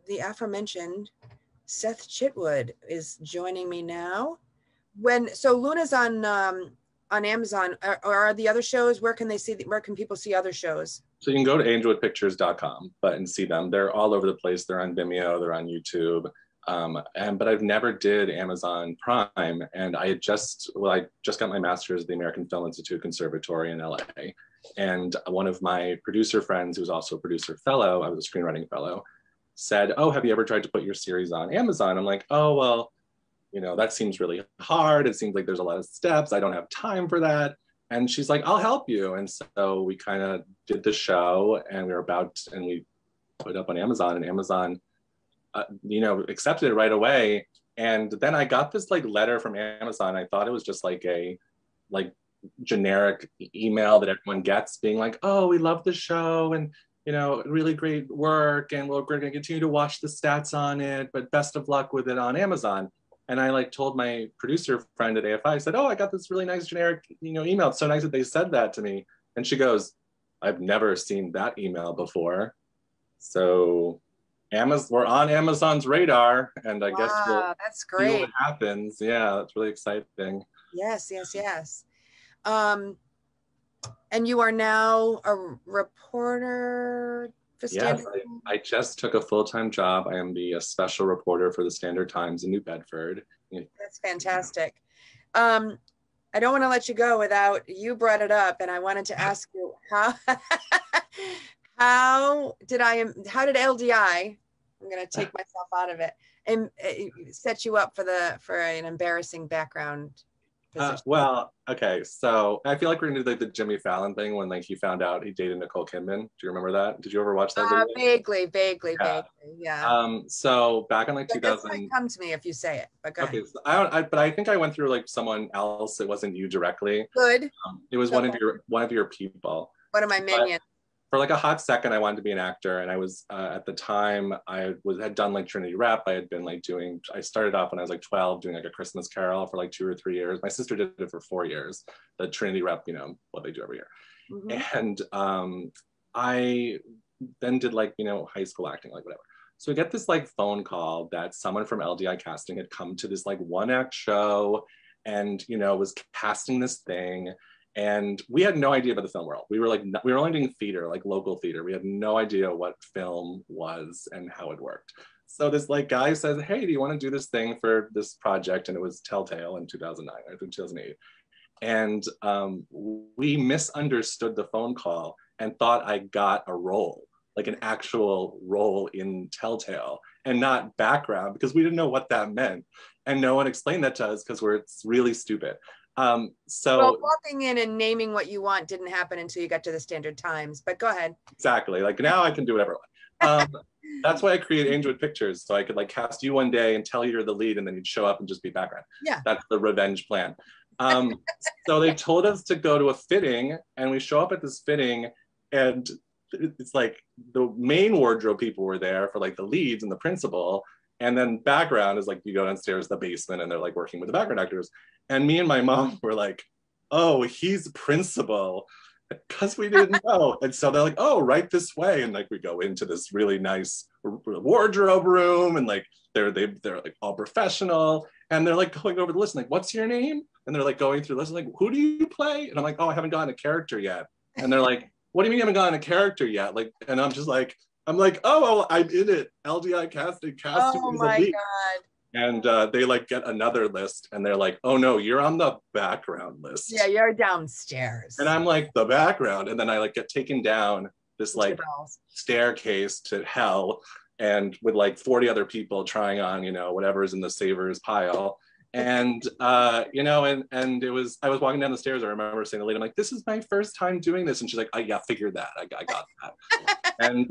the aforementioned Seth Chitwood is joining me now. So Luna's on Amazon, or are the other shows? Where can people see other shows? So you can go to angelwoodpictures.com and see them. They're all over the place. They're on Vimeo, they're on YouTube. But I've never did Amazon Prime, and I just got my master's at the American Film Institute Conservatory in LA. And one of my producer friends, who's also a producer fellow, I was a screenwriting fellow, said, "Oh, have you ever tried to put your series on Amazon?" I'm like, "Oh, well, that seems really hard. It seems like there's a lot of steps. I don't have time for that." And she's like, "I'll help you." And so we kind of did the show, and we put it up on Amazon, and Amazon, accepted it right away. And then I got this letter from Amazon. I thought it was just a generic email that everyone gets, being like, "Oh, we love the show, and really great work, and we're going to continue to watch the stats on it, but best of luck with it on Amazon." And I told my producer friend at AFI, I said, "Oh, I got this really nice generic email. It's so nice that they said that to me." And she goes, "I've never seen that email before." So we're on Amazon's radar, and I guess that's great. See what happens. Yeah, that's really exciting. Yes. And you are now a reporter for Standard? Yes, I just took a full-time job. I am the special reporter for the Standard Times in New Bedford. That's fantastic. I don't want to let you go without, you brought it up, and I wanted to ask you how did LDI, I'm going to take myself out of it, and set you up for an embarrassing background position? Well, okay, so I feel like we're gonna do the Jimmy Fallon thing when he found out he dated Nicole Kidman. Do you remember that? Did you ever watch that video? Vaguely, yeah. So back in 2000, this might come to me if you say it, but go ahead. So but I think I went through someone else. It wasn't you directly. Good. It was one of your people. One of my minions. For a hot second, I wanted to be an actor, and I was at the time had done Trinity Rep. I had been I started off when I was 12 doing a Christmas Carol for 2 or 3 years. My sister did it for 4 years. The Trinity Rep, what they do every year. Mm-hmm. And I then did high school acting, whatever. So we get this phone call that someone from LDI Casting had come to this one-act show, and was casting this thing. And we had no idea about the film world. We were only doing theater, local theater. We had no idea what film was and how it worked. So this guy says, "Hey, do you want to do this thing for this project?" And it was Telltale in 2009, I think 2008. And we misunderstood the phone call and thought I got a role, an actual role in Telltale, and not background, because we didn't know what that meant. And no one explained that to us because it's really stupid. Well, walking in and naming what you want didn't happen until you got to the Standard Times, but go ahead. Exactly. Now I can do whatever I want. That's why I create Angelwood Pictures, so I could cast you one day and tell you're the lead, and then you'd show up and just be background. Yeah. That's the revenge plan. So they told us to go to a fitting, and we show up at this fitting, and it's the main wardrobe people were there for the leads and the principal. And then background is you go downstairs, the basement, and they're working with the background actors. And me and my mom were like, "Oh, he's principal," because we didn't know. And so they're "Oh, right this way." And we go into this really nice wardrobe room, and they're all professional. And they're going over the list, "What's your name?" And they're going through the list, "Who do you play?" And I'm "Oh, I haven't gotten a character yet." And they're "What do you mean you haven't gotten a character yet?" And I'm just "Oh, well, I'm in it. LDI casting. Oh my God. And they get another list, and they're "Oh no, you're on the background list." Yeah, you're downstairs. And I'm the background. And then I get taken down this staircase to hell, and with 40 other people trying on, whatever's in the savers pile. And and it was, I was walking down the stairs. I remember saying to the lady, I'm "This is my first time doing this." And she's "Oh, yeah, figured that. I got that." And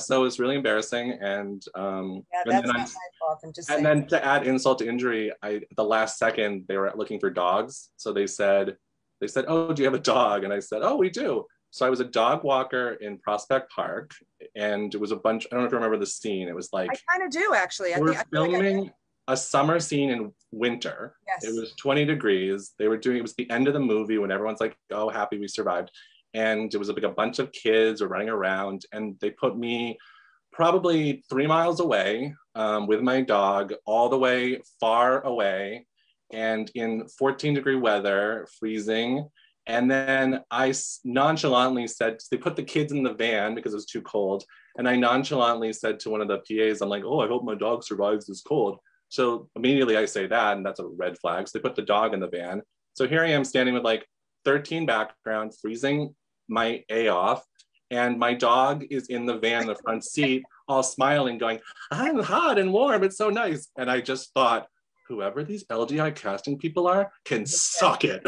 so it was really embarrassing. And that's not my fault. I'm just saying. And then to add insult to injury, the last second they were looking for dogs. So they said, "Oh, do you have a dog?" And I said, "Oh, we do." So I was a dog walker in Prospect Park, and it was a bunch. I don't know if you remember the scene. It was I kind of do, actually. We're filming a summer scene in winter. Yes. It was 20 degrees. It was the end of the movie when everyone's "Oh, happy we survived." And it was a bunch of kids were running around, and they put me probably 3 miles away with my dog, all the way far away, and in 14-degree weather, freezing. And then I nonchalantly said, they put the kids in the van because it was too cold. And I nonchalantly said to one of the PAs, I'm like, oh, I hope my dog survives this cold. So immediately I say that, and that's a red flag. So they put the dog in the van. So here I am standing with like 13 background, freezing my A off. And my dog is in the van, the front seat, all smiling, going, I'm hot and warm. It's so nice. And I just thought, whoever these LDI casting people are can suck it.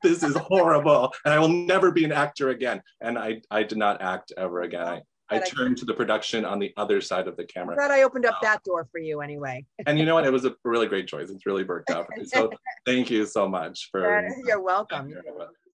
This is horrible. And I will never be an actor again. And I did not act ever again. I turned to the production on the other side of the camera. I'm glad I opened up that door for you anyway. And you know what? It was a really great choice. It's really worked out for me. So thank you so much for. You're welcome.